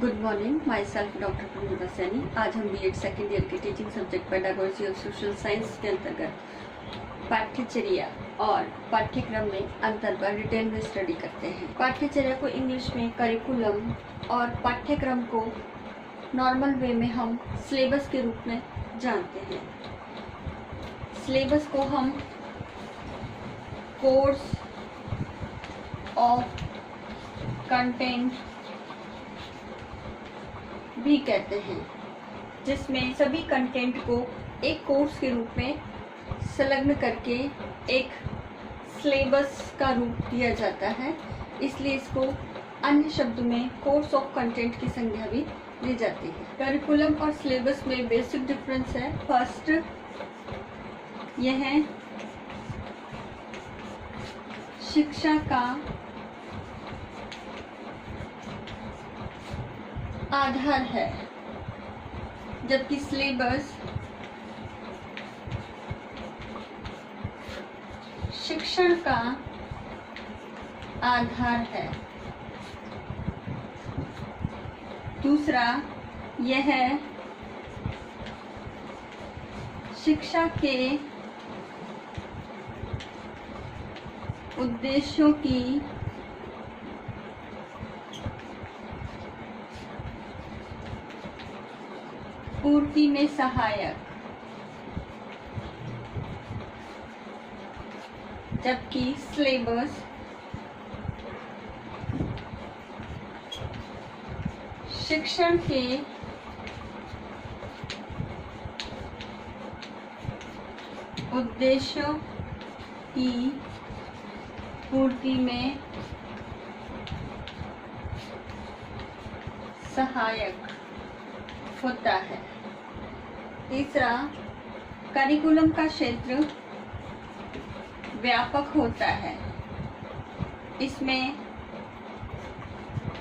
Good morning, myself doctor Purnima Saini. आज हम BEd second year के टीचिंग सब्जेक्ट पेडागोजी और सोशल साइंस के अंतर्गत पाठ्यचर्या और पाठ्यक्रम में अंतर पर डिटेल में स्टडी करते हैं। पाठ्यचर्या को इंग्लिश में करिकुलम और पाठ्यक्रम को नॉर्मल वे में हम सिलेबस के रूप में जानते हैं। सिलेबस को हम कोर्स ऑफ कंटेंट भी कहते हैं, जिसमें सभी कंटेंट को एक कोर्स के रूप में संलग्न करके एक सिलेबस का रूप दिया जाता है। इसलिए इसको अन्य शब्दों में कोर्स ऑफ कंटेंट की संज्ञा भी दी जाती है। करिकुलम और सिलेबस में बेसिक डिफरेंस है। फर्स्ट, यह शिक्षा का आधार है, जबकि सिलेबस शिक्षण का आधार है। दूसरा, यह शिक्षा के उद्देश्यों की पूर्ति में सहायक, जबकि सिलेबस शिक्षण के उद्देश्यों की पूर्ति में सहायक होता है। तीसरा, करिकुलम का क्षेत्र व्यापक होता है। इसमें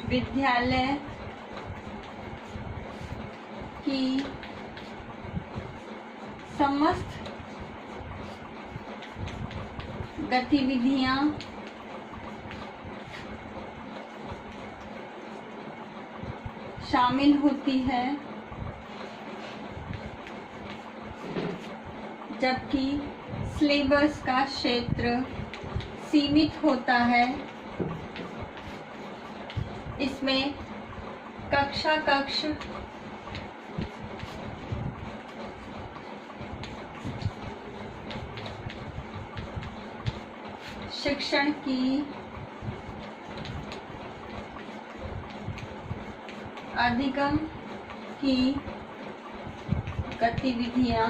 विद्यालय की समस्त गतिविधियां शामिल होती है, जबकि सिलेबस का क्षेत्र सीमित होता है। इसमें कक्ष शिक्षण की अधिगम की गतिविधियां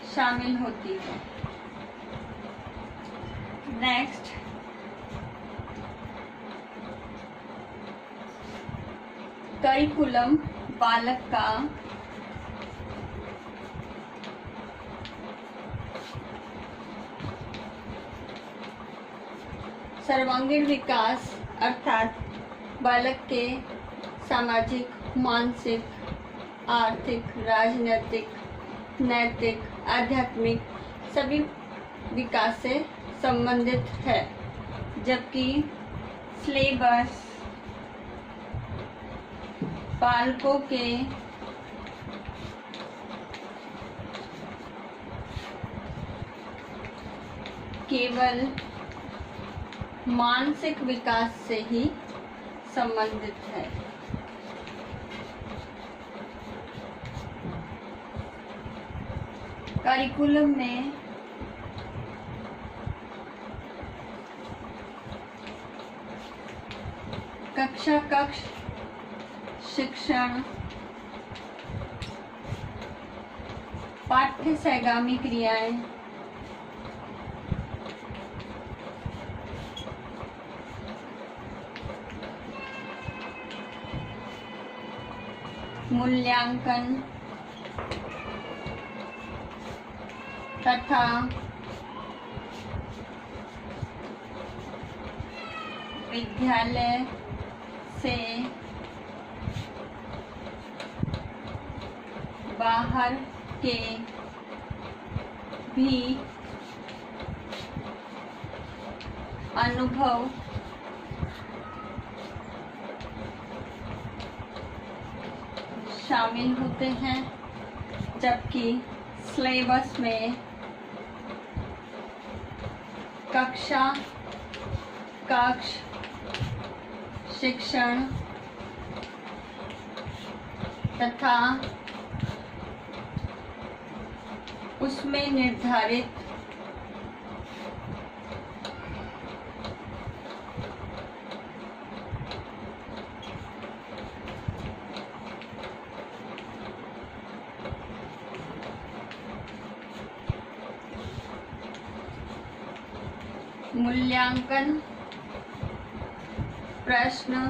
शामिल होती है। नेक्स्ट, करिकुलम बालक का सर्वांगीण विकास अर्थात बालक के सामाजिक, मानसिक, आर्थिक, राजनीतिक, नैतिक, आध्यात्मिक सभी विकास से संबंधित है, जबकि सिलेबस बालकों के केवल मानसिक विकास से ही संबंधित है। करिकुलम में कक्ष शिक्षण, पाठ्य सहगामी क्रियाएं, मूल्यांकन तथा विद्यालय से बाहर के भी अनुभव शामिल होते हैं, जबकि सिलेबस में कक्ष शिक्षण तथा उसमें निर्धारित मूल्यांकन प्रश्न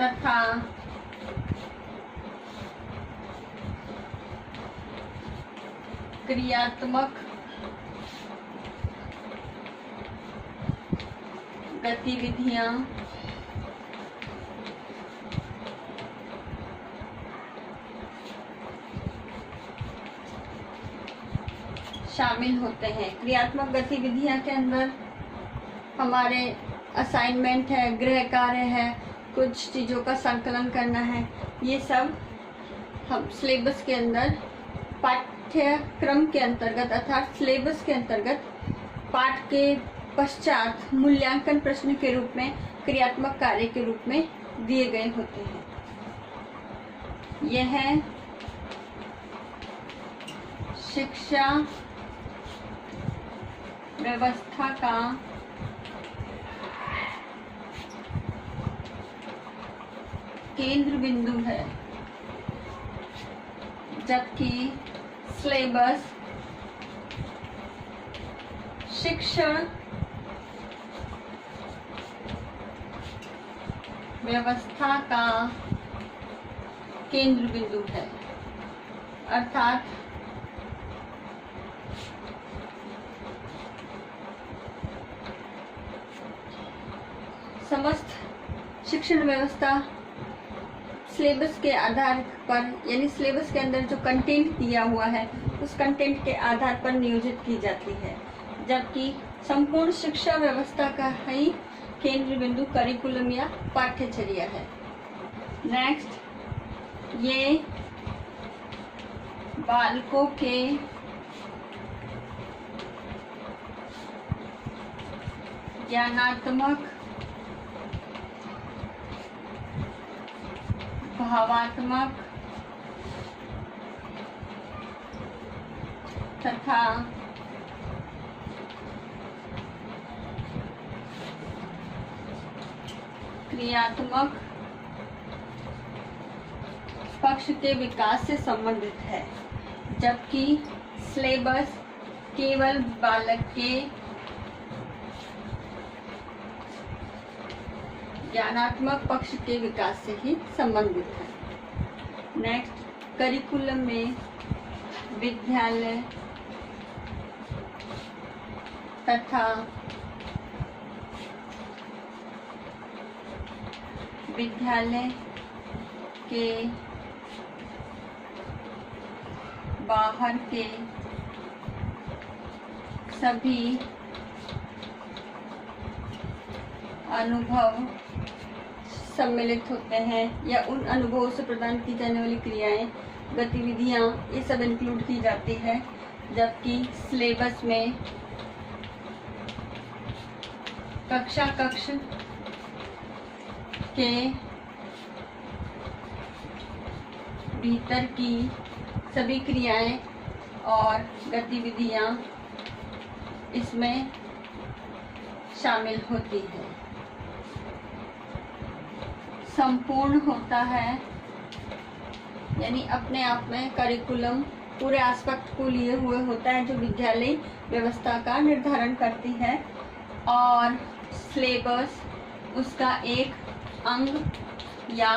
तथा क्रियात्मक गतिविधियां शामिल होते हैं। क्रियात्मक गतिविधियां के अंदर हमारे असाइनमेंट है, गृह कार्य है, कुछ चीज़ों का संकलन करना है। ये सब हम सिलेबस के अंदर पाठ्यक्रम के अंतर्गत अर्थात सिलेबस के अंतर्गत पाठ के पश्चात मूल्यांकन प्रश्न के रूप में, क्रियात्मक कार्य के रूप में दिए गए होते हैं। यह शिक्षा व्यवस्था का केंद्र बिंदु है, जबकि सिलेबस शिक्षण व्यवस्था का केंद्र बिंदु है। अर्थात समस्त शिक्षण व्यवस्था सिलेबस के आधार पर, यानी सिलेबस के अंदर जो कंटेंट दिया हुआ है उस कंटेंट के आधार पर नियोजित की जाती है, जबकि संपूर्ण शिक्षा व्यवस्था का ही केंद्र बिंदु करिकुलम या पाठ्यचर्या है। नेक्स्ट, ये बालकों के ज्ञानात्मक, भावात्मक तथा क्रियात्मक पक्ष के विकास से संबंधित है, जबकि सिलेबस केवल बालक के ज्ञानात्मक पक्ष के विकास से ही संबंधित है। नेक्स्ट, करिकुलम में विद्यालय तथा विद्यालय के बाहर के सभी अनुभव सम्मिलित होते हैं, या उन अनुभवों से प्रदान की जाने वाली क्रियाएं, गतिविधियां, ये सब इंक्लूड की जाती है, जबकि सिलेबस में कक्ष के भीतर की सभी क्रियाएं और गतिविधियां इसमें शामिल होती है। संपूर्ण होता है, यानी अपने आप में करिकुलम पूरे एस्पेक्ट को लिए हुए होता है जो विद्यालय व्यवस्था का निर्धारण करती है, और सिलेबस उसका एक अंग या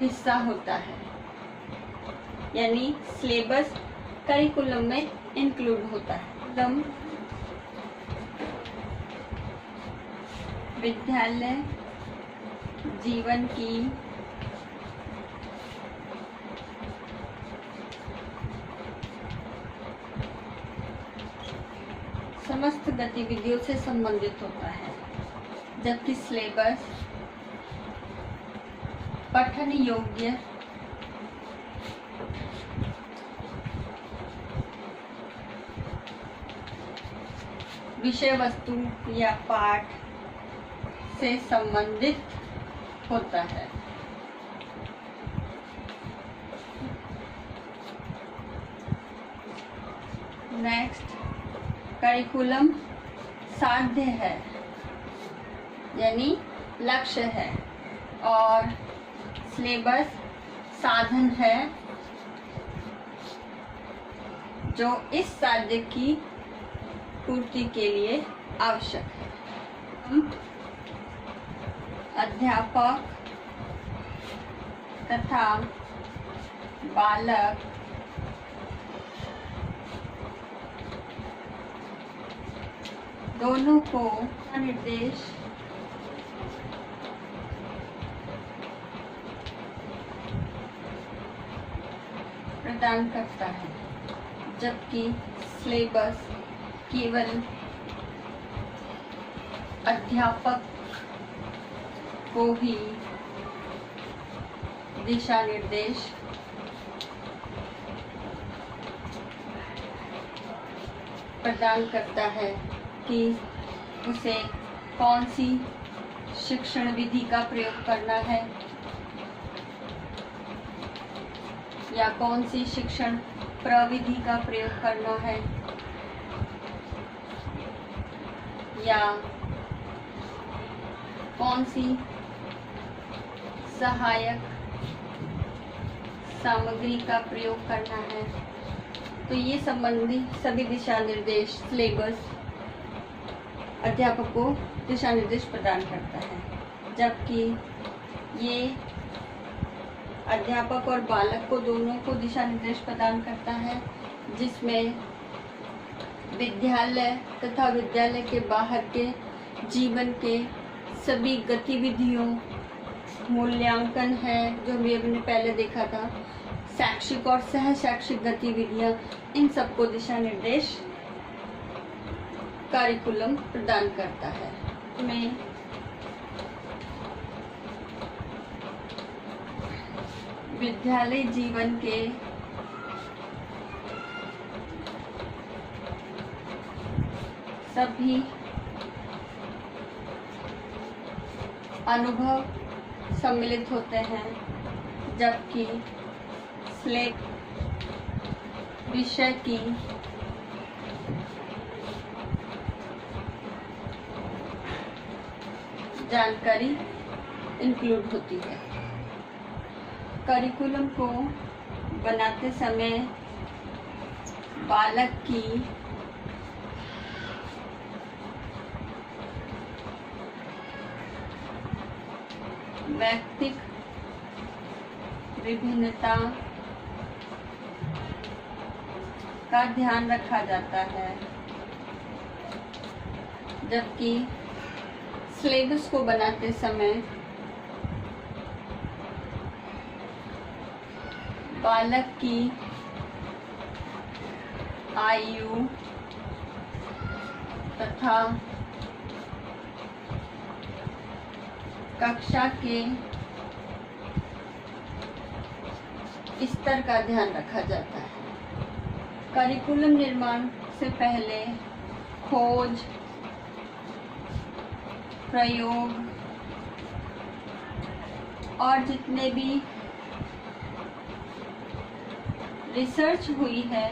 हिस्सा होता है, यानी सिलेबस करिकुलम में इंक्लूड होता है। विद्यालय जीवन की समस्त गतिविधियों से संबंधित होता है, जबकि सिलेबस पठन योग्य विषय वस्तु या पाठ से संबंधित होता है। नेक्स्ट, करिकुलम साध्य है यानी लक्ष्य है, और सिलेबस साधन है जो इस साध्य की पूर्ति के लिए आवश्यक है। अध्यापक तथा बालक दोनों को निर्देश प्रदान करता है, जबकि सिलेबस केवल अध्यापक को ही दिशा निर्देश प्रदान करता है कि उसे कौन सी शिक्षण विधि का प्रयोग करना है या कौन सी शिक्षण प्रविधि का प्रयोग करना है, या कौन सी सहायक सामग्री का प्रयोग करना है। तो ये संबंधी सभी दिशा निर्देश सिलेबस अध्यापक को दिशा निर्देश प्रदान करता है, जबकि ये अध्यापक और बालक को दोनों को दिशा निर्देश प्रदान करता है, जिसमें विद्यालय तथा विद्यालय के बाहर के जीवन के सभी गतिविधियों, मूल्यांकन है जो हमने पहले देखा था, शैक्षिक और सह शैक्षिक गतिविधियां, इन सबको दिशा निर्देश करिकुलम प्रदान करता है। में विद्यालय जीवन के सभी अनुभव सम्मिलित होते हैं, जबकि सिलेबस विषय की जानकारी इंक्लूड होती है। करिकुलम को बनाते समय बालक की वैयक्तिक विभिन्नता का ध्यान रखा जाता है, जबकि सिलेबस को बनाते समय बालक की आयु तथा कक्षा के स्तर का ध्यान रखा जाता है। करिकुलम निर्माण से पहले खोज, प्रयोग और जितने भी रिसर्च हुई है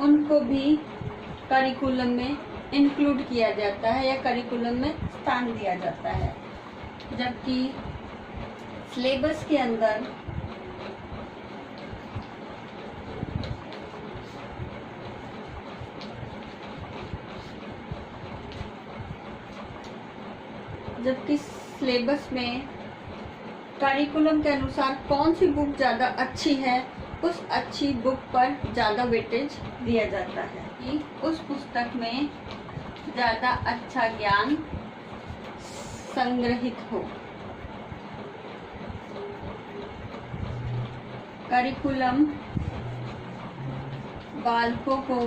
उनको भी करिकुलम में इंक्लूड किया जाता है या करिकुलम में स्थान दिया जाता है, जबकि सिलेबस के अंदर में करिकुलम के अनुसार कौन सी बुक ज़्यादा अच्छी है, उस अच्छी बुक पर ज़्यादा वेटेज दिया जाता है कि उस पुस्तक में ज़्यादा अच्छा ज्ञान संग्रहित हो। करिकुलम बालकों को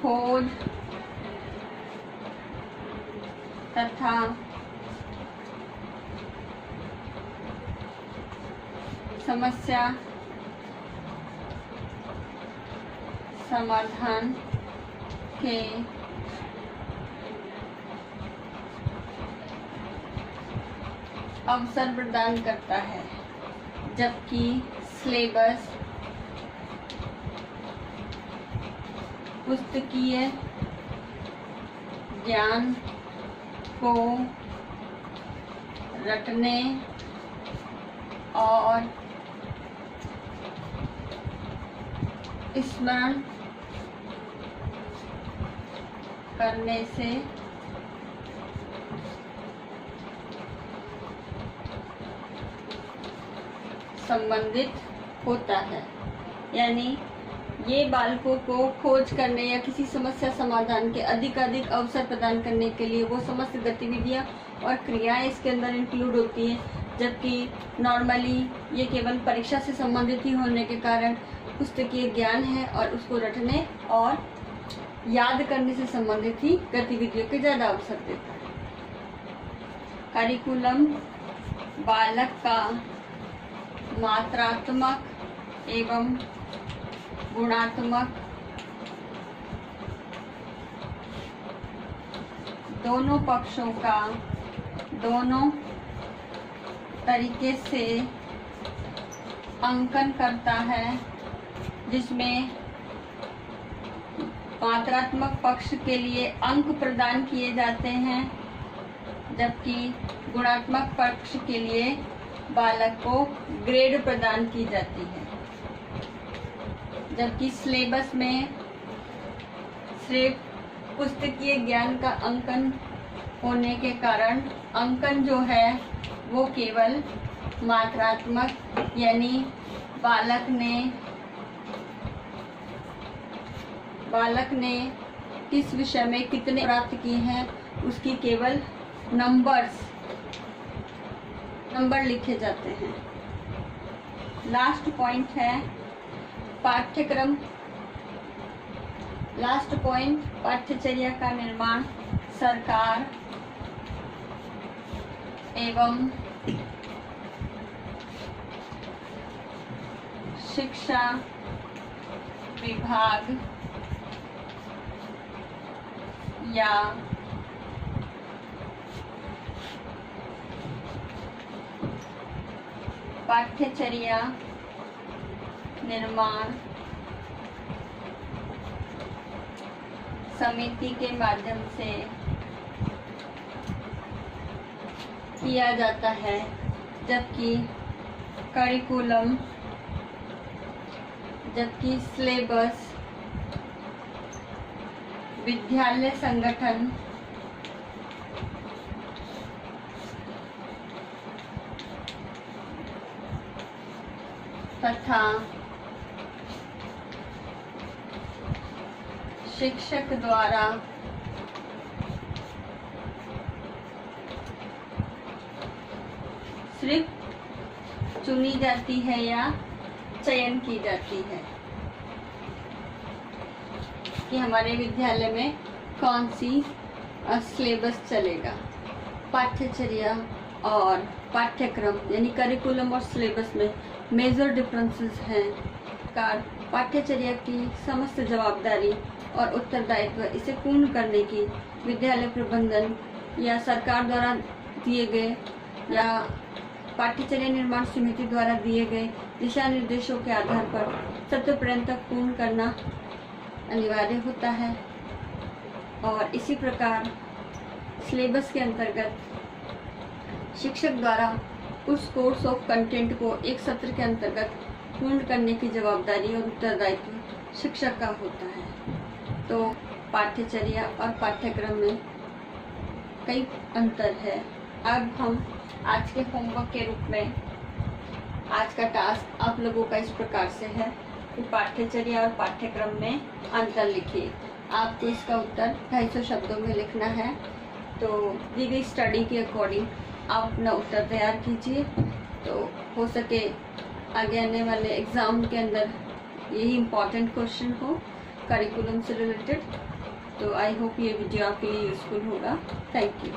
खोज तथा समस्या समाधान के अवसर प्रदान करता है, जबकि सिलेबस पुस्तकीय ज्ञान को रटने और स्मरण करने से संबंधित होता है। यानी ये बालकों को खोज करने या किसी समस्या समाधान के अधिकाधिक अवसर प्रदान करने के लिए वो समस्त गतिविधियाँ और क्रियाएं इसके अंदर इंक्लूड होती हैं, जबकि नॉर्मली ये केवल परीक्षा से संबंधित ही होने के कारण पुस्तकीय ज्ञान है और उसको रटने और याद करने से संबंधित ही गतिविधियों के ज़्यादा अवसर देता है। करिकुलम बालक का मात्रात्मक एवं गुणात्मक दोनों पक्षों का दोनों तरीके से अंकन करता है, जिसमें मात्रात्मक पक्ष के लिए अंक प्रदान किए जाते हैं, जबकि गुणात्मक पक्ष के लिए बालक को ग्रेड प्रदान की जाती है। जबकि सिलेबस में सिर्फ पुस्तकीय ज्ञान का अंकन होने के कारण अंकन जो है वो केवल मात्रात्मक, यानी बालक ने किस विषय में कितने प्राप्त किए हैं उसकी केवल नंबर लिखे जाते हैं। लास्ट पॉइंट है पाठ्यक्रम। लास्ट पॉइंट पाठ्यचर्या का निर्माण सरकार एवं शिक्षा विभाग या पाठ्यचर्या निर्माण समिति के माध्यम से किया जाता है, जबकि करिकुलम, जबकि सिलेबस विद्यालय संगठन तथा शिक्षक द्वारा सिर्फ चुनी जाती है या चयन की जाती है कि हमारे विद्यालय में कौन सी सिलेबस चलेगा। पाठ्यचर्या और पाठ्यक्रम यानी करिकुलम और सिलेबस में मेजर डिफरेंसेस हैं। पाठ्यचर्या की समस्त जवाबदारी और उत्तरदायित्व इसे पूर्ण करने की विद्यालय प्रबंधन या सरकार द्वारा दिए गए या पाठ्यचर्या निर्माण समिति द्वारा दिए गए दिशा निर्देशों के आधार पर सत्र तक पूर्ण करना अनिवार्य होता है। और इसी प्रकार सिलेबस के अंतर्गत शिक्षक द्वारा उस कोर्स ऑफ कंटेंट को एक सत्र के अंतर्गत पूर्ण करने की जवाबदारी और उत्तरदायित्व शिक्षक का होता है। तो पाठ्यचर्या और पाठ्यक्रम में कई अंतर है। अब हम आज के होमवर्क के रूप में आज का टास्क आप लोगों का इस प्रकार से है कि पाठ्यचर्या और पाठ्यक्रम में अंतर लिखिए। आपको इसका उत्तर 250 शब्दों में लिखना है। तो दी गई स्टडी के अकॉर्डिंग आप अपना उत्तर तैयार कीजिए, तो हो सके आगे आने वाले एग्ज़ाम के अंदर यही इम्पोर्टेंट क्वेश्चन हो। करिकुलम से रिलेटेड। तो आई होप ये वीडियो आपके लिए यूज़फुल होगा। Thank you.